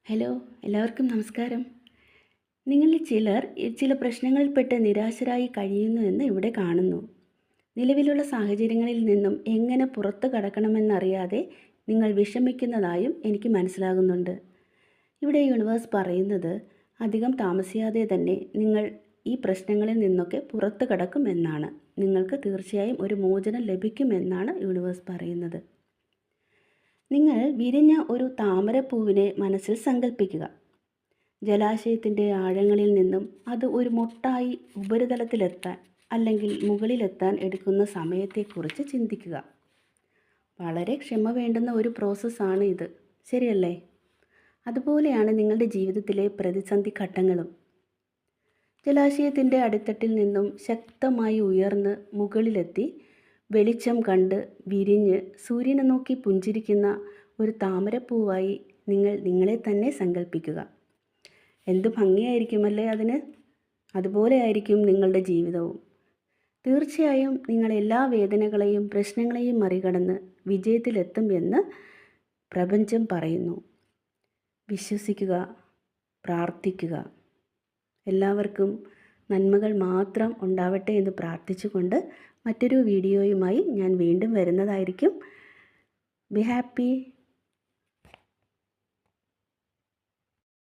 Hello, എല്ലാവർക്കും നമസ്കാരം. നിങ്ങളിൽ ചിലർ ചില പ്രശ്നങ്ങളിൽപ്പെട്ട് നിരാശരായി കഴിയുന്നുവെന്ന് ഇവിടെ കാണുന്നു. നിലവിലുള്ള സാഹചര്യങ്ങളിൽ നിന്നും എങ്ങനെ പുറത്തു കടക്കണമെന്നറിയാതെ നിങ്ങൾ വിഷമിക്കുന്നതായും എനിക്ക് മനസ്സിലാകുന്നുണ്ട്. ഇവിടെ യൂണിവേഴ്സ് പറയുന്നത് അധികം താമസിയാതെ തന്നെ നിങ്ങൾ ഈ പ്രശ്നങ്ങളിൽ നിന്നൊക്കെ പുറത്തു കടക്കുമെന്നാണ്. നിങ്ങൾക്ക് തീർച്ചയായും ഒരു മോചനം ലഭിക്കുമെന്നാണ് യൂണിവേഴ്സ് പറയുന്നത്. നിങ്ങൾ വിരിഞ്ഞ ഒരു താമരപ്പൂവിനെ മനസ്സിൽ സങ്കല്പിക്കുക. ജലാശയത്തിൻ്റെ ആഴങ്ങളിൽ നിന്നും അത് ഒരു മൊട്ടായി ഉപരിതലത്തിലെത്താൻ അല്ലെങ്കിൽ മുകളിലെത്താൻ എടുക്കുന്ന സമയത്തെക്കുറിച്ച് ചിന്തിക്കുക. വളരെ ക്ഷമ വേണ്ടുന്ന ഒരു പ്രോസസ്സാണ് ഇത്, ശരിയല്ലേ? അതുപോലെയാണ് നിങ്ങളുടെ ജീവിതത്തിലെ പ്രതിസന്ധി ഘട്ടങ്ങളും. ജലാശയത്തിൻ്റെ അടിത്തട്ടിൽ നിന്നും ശക്തമായി ഉയർന്ന് മുകളിലെത്തി വെളിച്ചം കണ്ട് വിരിഞ്ഞ് സൂര്യനെ നോക്കി പുഞ്ചിരിക്കുന്ന ഒരു താമരപ്പൂവായി നിങ്ങൾ നിങ്ങളെ തന്നെ സങ്കല്പിക്കുക. എന്ത് ഭംഗിയായിരിക്കുമല്ലേ അതിന്? അതുപോലെ ആയിരിക്കും നിങ്ങളുടെ ജീവിതവും. തീർച്ചയായും നിങ്ങൾ എല്ലാ വേദനകളെയും പ്രശ്നങ്ങളെയും മറികടന്ന് വിജയത്തിലെത്തും എന്ന് പ്രപഞ്ചം പറയുന്നു. വിശ്വസിക്കുക, പ്രാർത്ഥിക്കുക. എല്ലാവർക്കും നന്മകൾ മാത്രം ഉണ്ടാവട്ടെ എന്ന് പ്രാർത്ഥിച്ചുകൊണ്ട് മറ്റൊരു വീഡിയോയുമായി ഞാൻ വീണ്ടും വരുന്നതായിരിക്കും. Be happy.